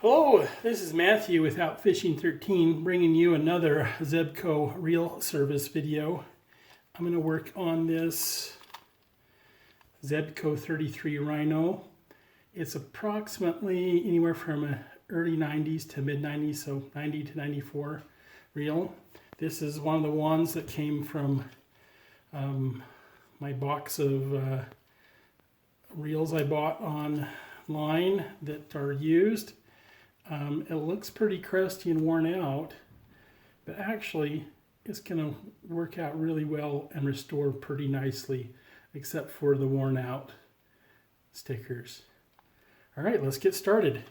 Hello, this is Matthew with Outfishing 13 bringing you another Zebco reel service video. I'm going to work on this Zebco 33 Rhino. It's approximately anywhere from early 90s to mid 90s, so 90 to 94 reel. This is one of the ones that came from my box of reels I bought online that are used. It looks pretty crusty and worn out, but actually it's going to work out really well and restore pretty nicely, except for the worn out stickers. All right, let's get started.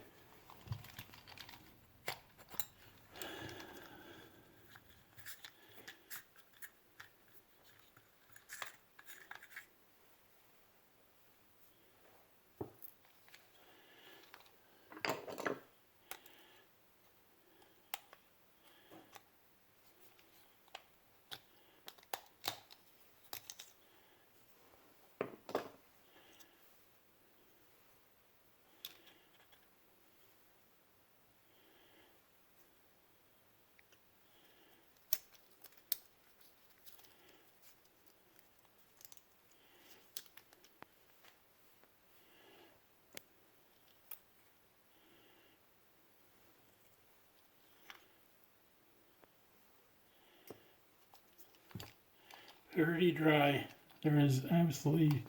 Pretty dry. There is absolutely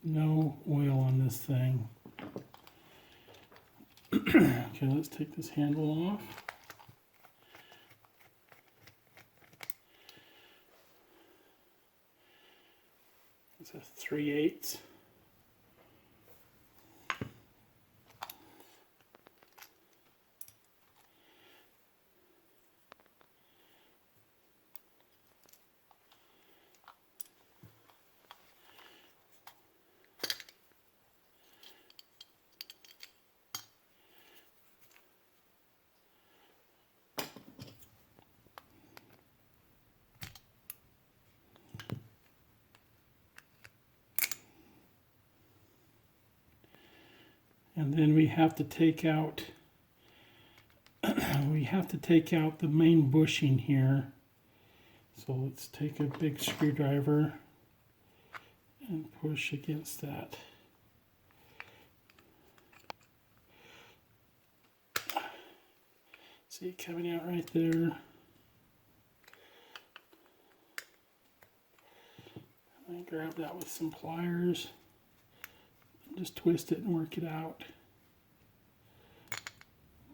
no oil on this thing. Okay, let's take this handle off. It's a 3/8. And then we have to take out the main bushing here. So let's take a big screwdriver and push against that. See it coming out right there. I grab that with some pliers. Just twist it and work it out.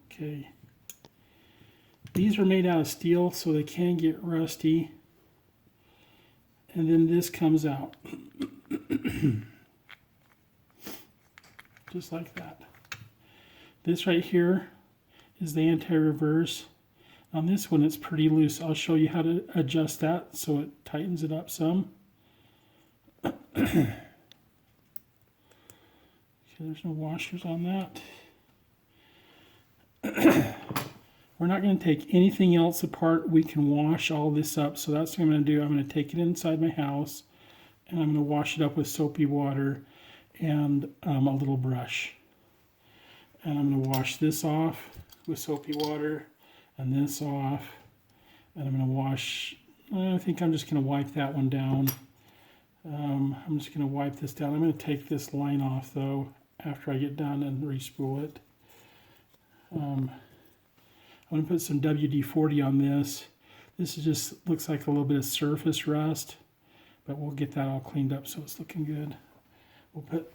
Okay. These are made out of steel, so they can get rusty. And then this comes out. Just like that. This right here is the anti-reverse. On this one, it's pretty loose. I'll show you how to adjust that so it tightens it up some. There's no washers on that. We're not going to take anything else apart. We can wash all this up. So that's what I'm going to do. I'm going to take it inside my house and I'm going to wash it up with soapy water and a little brush. And I'm going to wash this off with soapy water and this off. And I'm going to wash, I think I'm just going to wipe that one down. I'm just going to wipe this down. I'm going to take this line off though after I get done and re-spool it. I'm going to put some WD-40 on this. This is just looks like a little bit of surface rust, but we'll get that all cleaned up so it's looking good. We'll put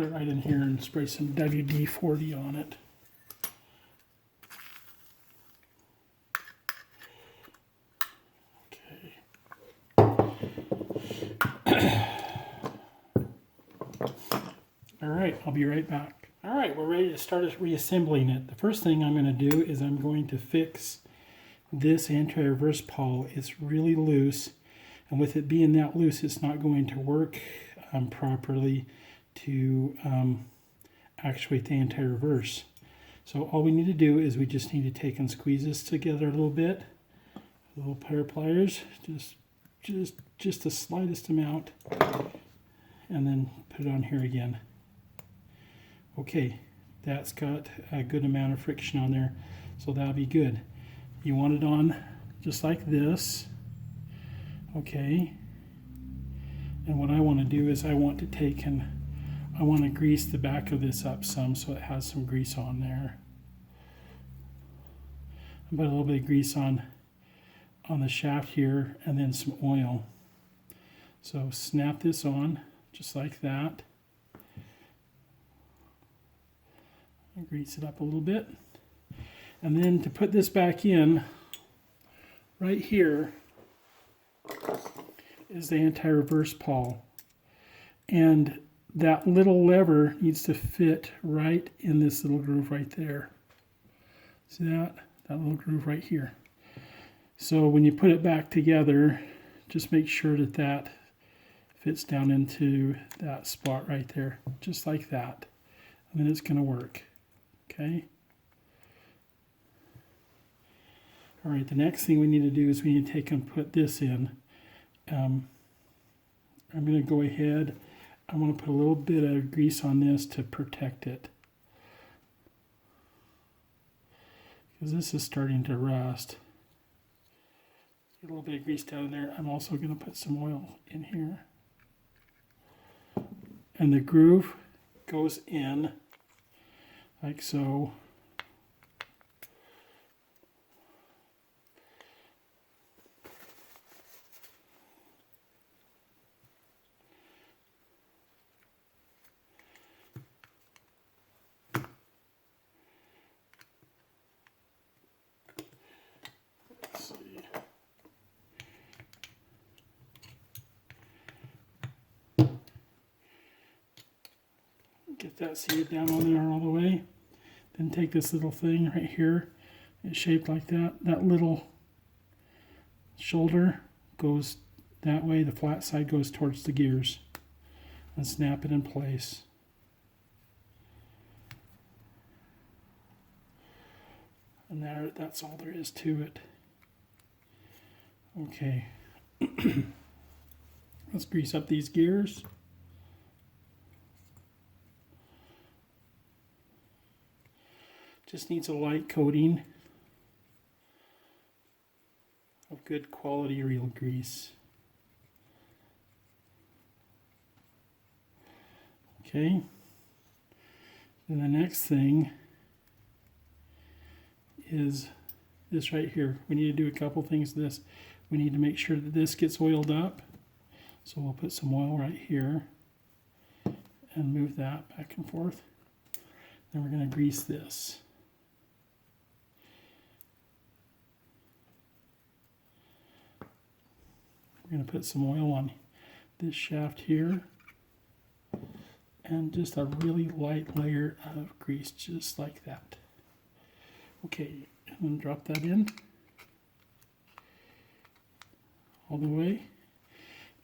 it right in here and spray some WD-40 on it. Alright, I'll be right back. Alright, we're ready to start reassembling it. The first thing I'm going to do is I'm going to fix this anti-reverse pawl. It's really loose, and with it being that loose, it's not going to work properly to actuate the anti-reverse. So all we need to do is we just need to take and squeeze this together a little bit. A little pair of pliers, just the slightest amount, and then put it on here again. Okay, that's got a good amount of friction on there, so that'll be good. You want it on just like this. Okay, and what I want to do is I want to take and I want to grease the back of this up some so it has some grease on there. I put a little bit of grease on the shaft here and then some oil. So snap this on just like that. Grease it up a little bit. And then to put this back in, right here is the anti-reverse pawl. And that little lever needs to fit right in this little groove right there. See that? That little groove right here. So when you put it back together, just make sure that that fits down into that spot right there, just like that. And then it's going to work. Okay. All right, the next thing we need to do is we need to take and put this in. I'm going to go ahead. I want to put a little bit of grease on this to protect it, because this is starting to rust. Get a little bit of grease down there. I'm also going to put some oil in here. And the groove goes in like so. Let's see. Get that seated down on there all the way. Then take this little thing right here. It's shaped like that. That little shoulder goes that way. The flat side goes towards the gears. And snap it in place. And that's all there is to it. Okay. Let's grease up these gears. Just needs a light coating of good quality real grease. Okay. Then the next thing is this right here. We need to do a couple things to this. We need to make sure that this gets oiled up. So we'll put some oil right here and move that back and forth. Then we're going to grease this. We're going to put some oil on this shaft here and just a really light layer of grease, just like that. Okay, and then drop that in all the way,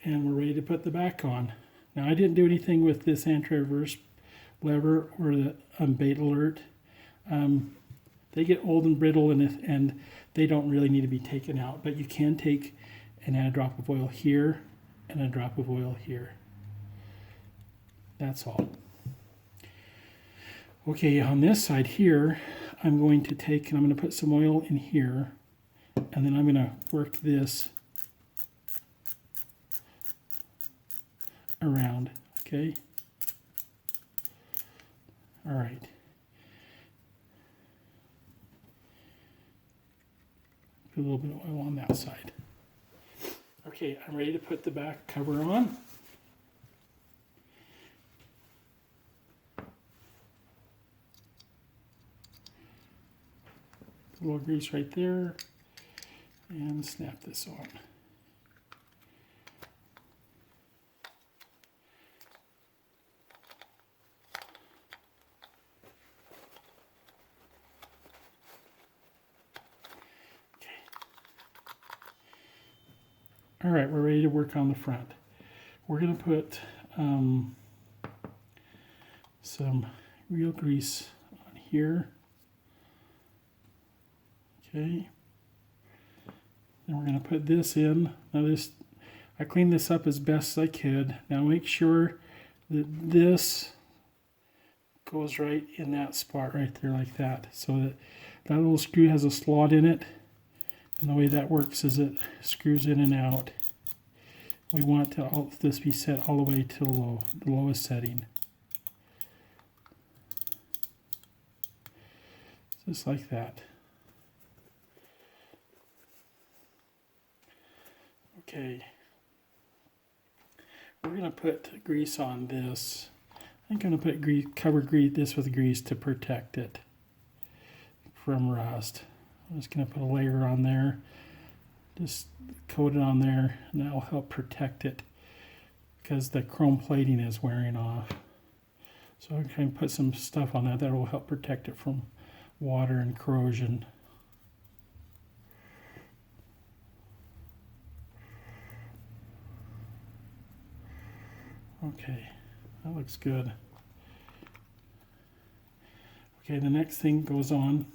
and we're ready to put the back on. Now, I didn't do anything with this anti-reverse lever or the bait alert. They get old and brittle, and they don't really need to be taken out, but you can take and add a drop of oil here and a drop of oil here. That's all. Okay, on this side here, I'm going to take and I'm going to put some oil in here, and then I'm going to work this around. Okay. All right. Put a little bit of oil on that side. Okay, I'm ready to put the back cover on. A little grease right there, and snap this on. All right, we're ready to work on the front. We're going to put some real grease on here. Okay. Then we're going to put this in. Now I cleaned this up as best as I could. Now make sure that this goes right in that spot right there like that. So that little screw has a slot in it. And the way that works is it screws in and out. We want this be set all the way to the lowest setting. Just like that. Okay. We're going to put grease on this. I'm going to put this with grease to protect it from rust. I'm just going to put a layer on there, just coat it on there, and that will help protect it because the chrome plating is wearing off. So I'm going to put some stuff on that will help protect it from water and corrosion. Okay, that looks good. Okay, the next thing goes on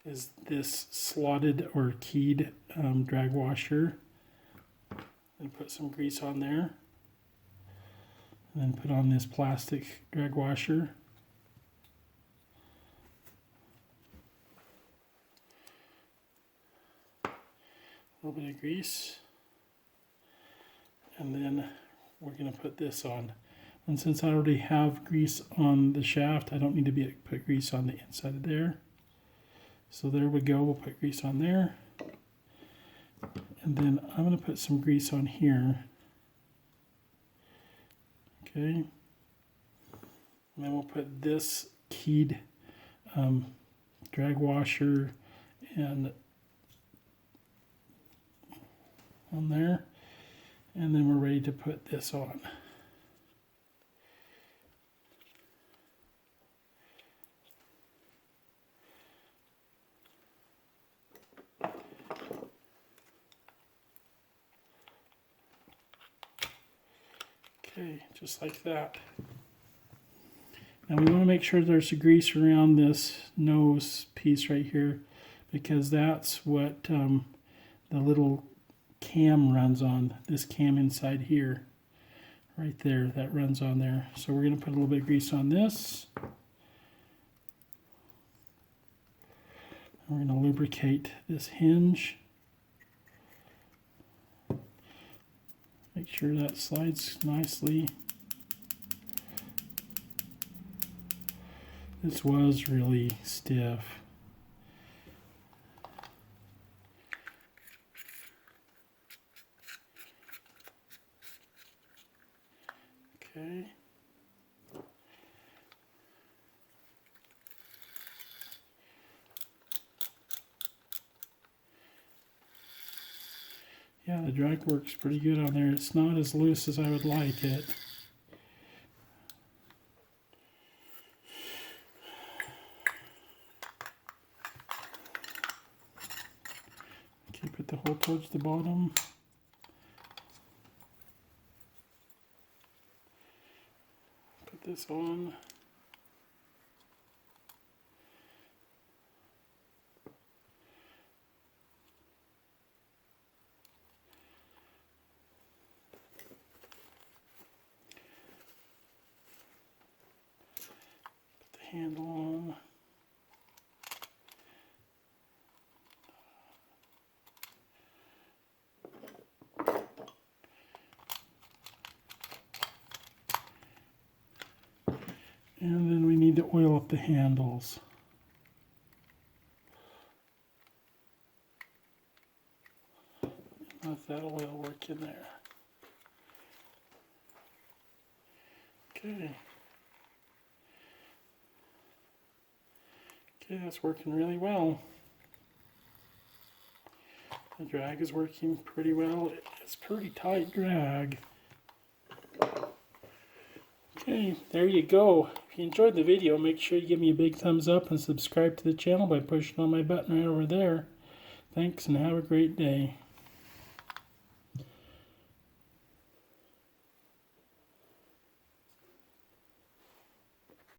is this slotted or keyed drag washer. And put some grease on there. And then put on this plastic drag washer. A little bit of grease. And then we're going to put this on. And since I already have grease on the shaft, I don't need to put grease on the inside of there. So there we go, we'll put grease on there. And then I'm going to put some grease on here. Okay. And then we'll put this keyed drag washer and on there. And then we're ready to put this on. Okay, just like that. Now we want to make sure there's a grease around this nose piece right here because that's what the little cam runs on. This cam inside here, right there, that runs on there. So we're going to put a little bit of grease on this. We're going to lubricate this hinge. Make sure that slides nicely. This was really stiff. Okay. Yeah, the drag works pretty good on there. It's not as loose as I would like it. Okay, put the hole towards the bottom. Put this on. Handle on. And then we need to oil up the handles. Let that oil work in there. Okay. Okay, that's working really well. The drag is working pretty well. It's pretty tight drag. Okay, there you go. If you enjoyed the video, make sure you give me a big thumbs up and subscribe to the channel by pushing on my button right over there. Thanks and have a great day.